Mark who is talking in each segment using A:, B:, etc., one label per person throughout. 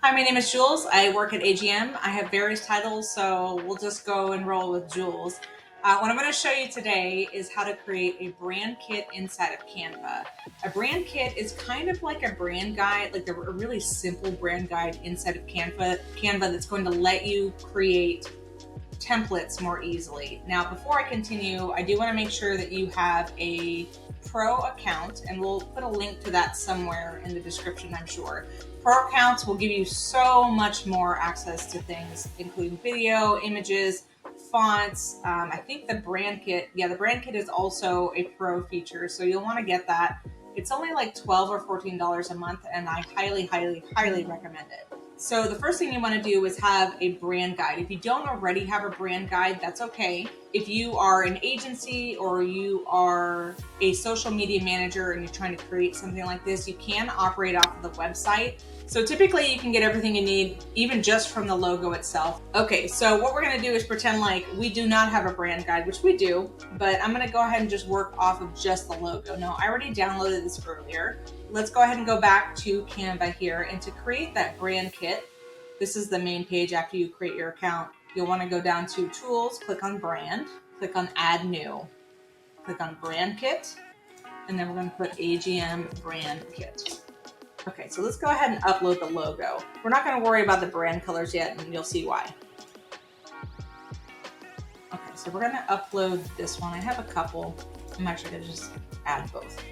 A: Hi, my name is Jules. I work at AGM. I have various titles, so we'll just go and roll with Jules. What I'm going to show you today is how to create a brand kit inside of Canva. A brand kit is kind of like a brand guide, like a really simple brand guide inside of Canva that's going to let you create templates more easily. Now, before I continue, I do want to make sure that you have a pro account, and we'll put a link to that somewhere in the description, I'm sure. Pro accounts will give you so much more access to things, including video, images, fonts. I think the brand kit, the brand kit is also a pro feature, so you'll want to get that. It's only like $12 or $14 a month, and I highly, highly, highly recommend it. So the first thing you want to do is have a brand guide. If you don't already have a brand guide, that's okay. If you are an agency or you are a social media manager and you're trying to create something like this, you can operate off of the website. So typically you can get everything you need, even just from the logo itself. Okay, so what we're gonna do is pretend like we do not have a brand guide, which we do, but I'm gonna go ahead and just work off of just the logo. Now, I already downloaded this earlier. Let's go ahead and go back to Canva here, and to create that brand kit, this is the main page after you create your account. You'll want to go down to Tools, click on Brand, click on Add New, click on Brand Kit, and then we're going to put AGM Brand Kit. Okay, so let's go ahead and upload the logo. We're not going to worry about the brand colors yet, and you'll see why. Okay, so we're going to upload this one. I have a couple. I'm actually going to just add both.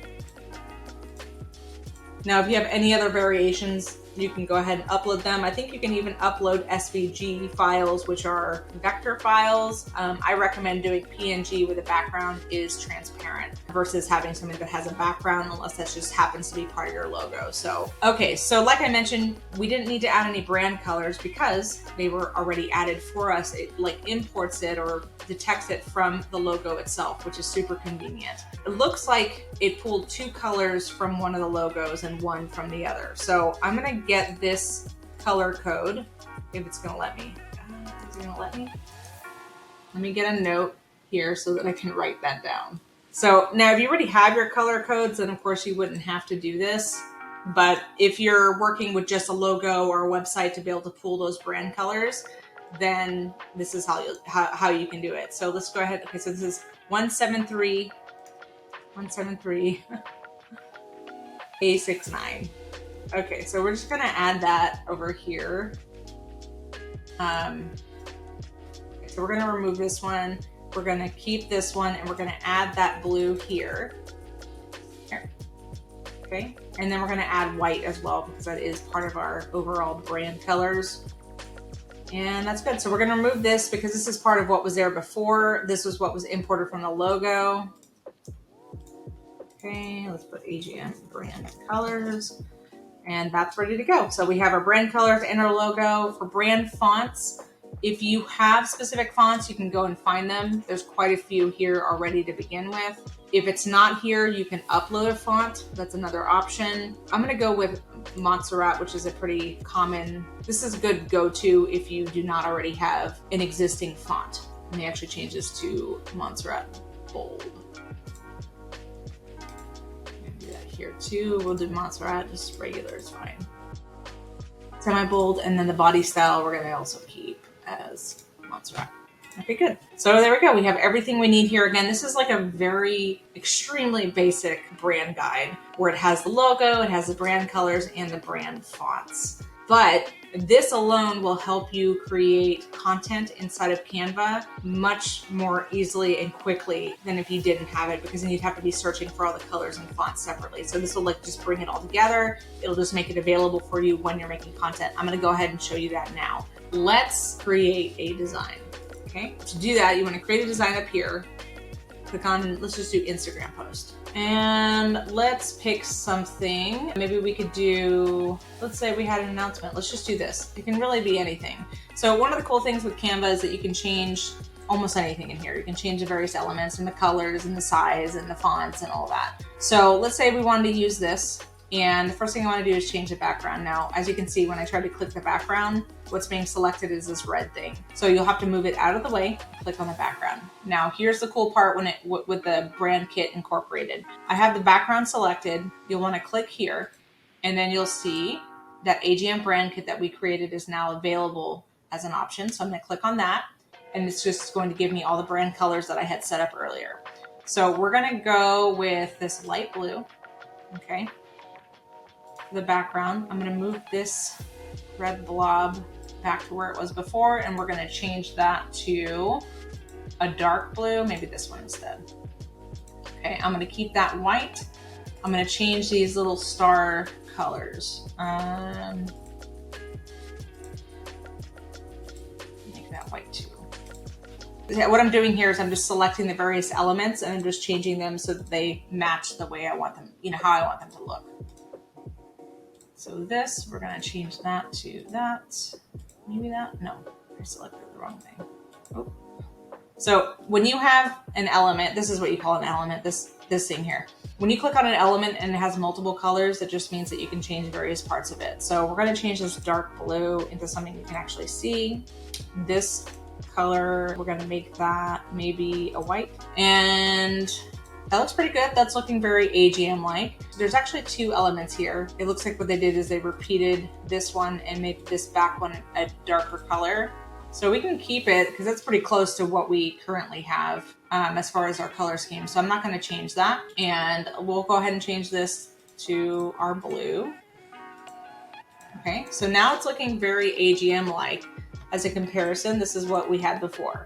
A: Now, if you have any other variations, you can go ahead and upload them. I think you can even upload SVG files, which are vector files. I recommend doing PNG where the background is transparent versus having something that has a background, unless that just happens to be part of your logo. So, okay, so like I mentioned, we didn't need to add any brand colors because they were already added for us. It like imports it or detects it from the logo itself, which is super convenient. It looks like it pulled two colors from one of the logos and one from the other. So I'm gonna get this color code, if it's gonna let me. Is it gonna let me? Let me get a note here so that I can write that down. So now if you already have your color codes, then of course you wouldn't have to do this. But if you're working with just a logo or a website to be able to pull those brand colors, then this is how you can do it. So let's go ahead. Okay, so this is 173 A69. Okay, so we're just gonna add that over here. So we're gonna remove this one. We're gonna keep this one, and we're gonna add that blue here. Okay, and then we're gonna add white as well because that is part of our overall brand colors. And that's good. So we're gonna remove this because this is part of what was there before. This was what was imported from the logo. Okay, let's put AGM brand colors, and that's ready to go. So we have our brand colors and our logo. For brand fonts, if you have specific fonts, you can go and find them. There's quite a few here already to begin with. If it's not here, you can upload a font. That's another option. I'm gonna go with Montserrat, which is a pretty common, this is a good go-to if you do not already have an existing font. Let me actually change this to Montserrat Bold. Here too, we'll do Montserrat, just regular is fine. Semi-bold, and then the body style we're gonna also keep as Montserrat. Okay, good. So there we go. We have everything we need here. Again, this is like a very extremely basic brand guide where it has the logo, it has the brand colors, and the brand fonts. But this alone will help you create content inside of Canva much more easily and quickly than if you didn't have it, because then you'd have to be searching for all the colors and fonts separately. So this will like just bring it all together. It'll just make it available for you when you're making content. I'm gonna go ahead and show you that now. Let's create a design. Okay, to do that, you want to create a design up here. Click on, let's just do Instagram post. And let's pick something. Maybe we could do, let's say we had an announcement. Let's just do this. It can really be anything. So one of the cool things with Canva is that you can change almost anything in here. You can change the various elements and the colors and the size and the fonts and all that. So let's say we wanted to use this. And the first thing I want to do is change the background. Now, as you can see, when I try to click the background, what's being selected is this red thing. So you'll have to move it out of the way, click on the background. Now, here's the cool part with the brand kit incorporated. I have the background selected. You'll want to click here, and then you'll see that AGM brand kit that we created is now available as an option. So I'm going to click on that, and it's just going to give me all the brand colors that I had set up earlier. So we're going to go with this light blue. Okay. For the background, I'm going to move this red blob back to where it was before, and we're going to change that to a dark blue, maybe this one instead. Okay, I'm going to keep that white. I'm going to change these little star colors. Make that white too. What I'm doing here is I'm just selecting the various elements and I'm just changing them so that they match the way I want them, how I want them to look. So this, we're going to change that to that. Maybe that? No, I selected the wrong thing. Oh. So when you have an element, this is what you call an element, this thing here. When you click on an element and it has multiple colors, it just means that you can change various parts of it. So we're going to change this dark blue into something you can actually see. This color, we're going to make that maybe a white. And that looks pretty good. That's looking very AGM-like. There's actually two elements here. It looks like what they did is they repeated this one and made this back one a darker color. So we can keep it because that's pretty close to what we currently have as far as our color scheme. So I'm not going to change that. And we'll go ahead and change this to our blue. Okay, so now it's looking very AGM-like. As a comparison, this is what we had before.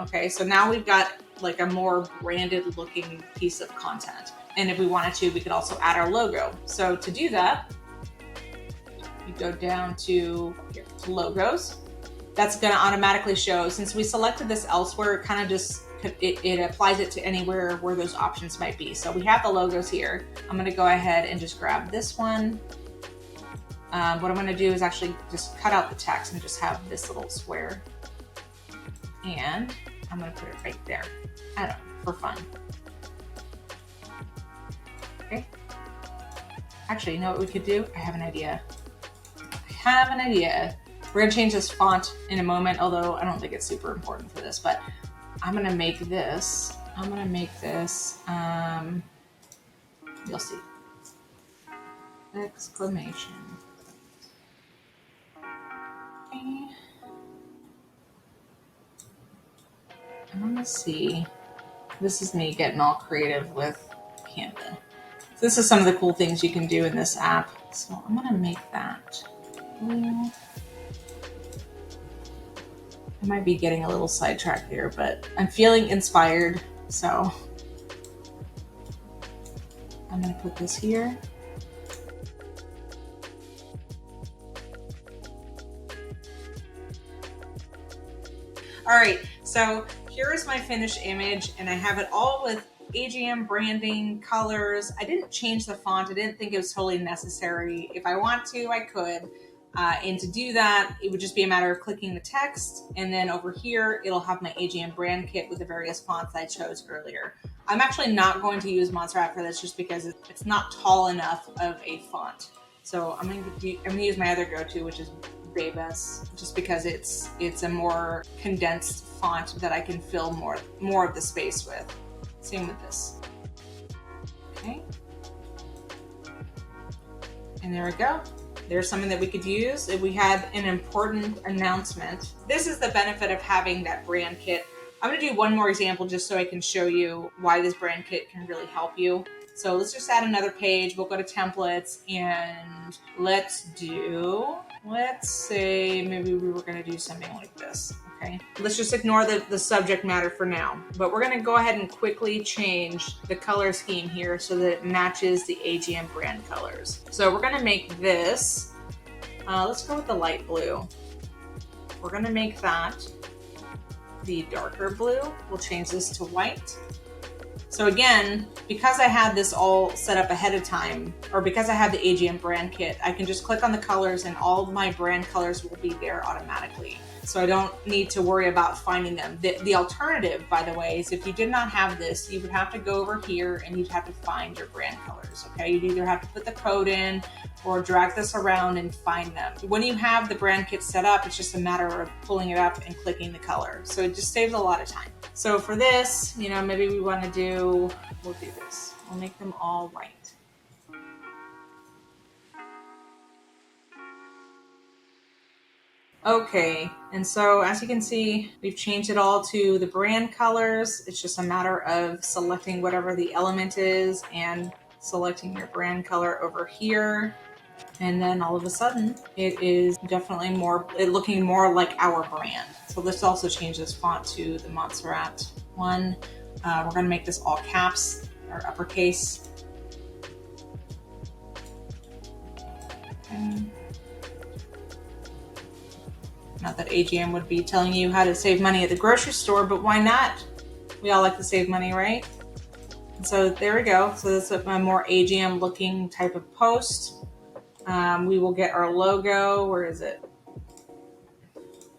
A: Okay, so now we've got like a more branded looking piece of content. And if we wanted to, we could also add our logo. So to do that, you go down to here, to logos. That's going to automatically show, since we selected this elsewhere, it kind of just, it applies it to anywhere where those options might be. So we have the logos here. I'm going to go ahead and just grab this one. What I'm going to do is actually just cut out the text and just have this little square. And I'm going to put it right there. I don't know, for fun. Okay. Actually, you know what we could do? I have an idea. We're going to change this font in a moment, although I don't think it's super important for this, but I'm going to make this, you'll see, exclamation. Okay. I'm going to see, this is me getting all creative with Canva. So this is some of the cool things you can do in this app. So I'm going to make that blue. I might be getting a little sidetracked here, but I'm feeling inspired, so I'm going to put this here. All right, so here is my finished image, and I have it all with AGM branding, colors. I didn't change the font. I didn't think it was totally necessary. If I want to, I could. And to do that, it would just be a matter of clicking the text, and then over here, it'll have my AGM brand kit with the various fonts I chose earlier. I'm actually not going to use Montserrat for this just because it's not tall enough of a font. So I'm going to use my other go-to, which is Babus, just because it's a more condensed font that I can fill more of the space with. Same with this. Okay. And there we go. There's something that we could use if we had an important announcement. This is the benefit of having that brand kit. I'm going to do one more example just so I can show you why this brand kit can really help you. So let's just add another page. We'll go to templates and let's say maybe we were going to do something like this. Okay. Let's just ignore the subject matter for now, but we're going to go ahead and quickly change the color scheme here so that it matches the AGM brand colors. So we're going to make this, let's go with the light blue. We're going to make that the darker blue. We'll change this to white. So again, because I had this all set up ahead of time, or because I have the AGM brand kit, I can just click on the colors and all of my brand colors will be there automatically. So I don't need to worry about finding them. The alternative, by the way, is if you did not have this, you would have to go over here and you'd have to find your brand colors, okay? You'd either have to put the code in or drag this around and find them. When you have the brand kit set up, it's just a matter of pulling it up and clicking the color. So it just saves a lot of time. So for this, maybe we want to we'll do this. We'll make them all white. Okay, and so as you can see, we've changed it all to the brand colors. It's just a matter of selecting whatever the element is and selecting your brand color over here. And then all of a sudden, it is definitely looking more like our brand. So let's also change this font to the Montserrat one. We're going to make this all caps or uppercase. Okay. Not that AGM would be telling you how to save money at the grocery store, but why not? We all like to save money, right? And so there we go. So this is a more AGM looking type of post. We will get our logo. Where is it?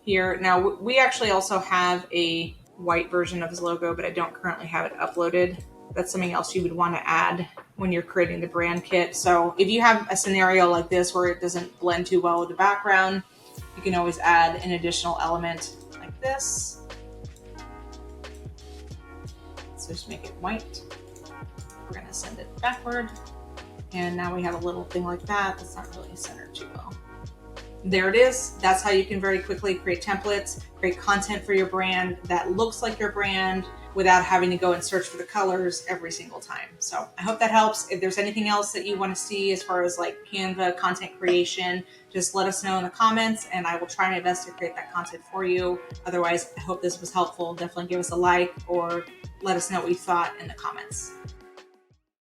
A: Here. Now, we actually also have a white version of his logo, but I don't currently have it uploaded. That's something else you would want to add when you're creating the brand kit. So if you have a scenario like this where it doesn't blend too well with the background, you can always add an additional element like this. Let's just make it white. We're going to send it backward. And now we have a little thing like that. That's not really centered too well. There it is. That's how you can very quickly create templates, create content for your brand that looks like your brand without having to go and search for the colors every single time. So I hope that helps. If there's anything else that you want to see as far as like Canva content creation, just let us know in the comments and I will try my best to create that content for you. Otherwise, I hope this was helpful. Definitely give us a like or let us know what you thought in the comments.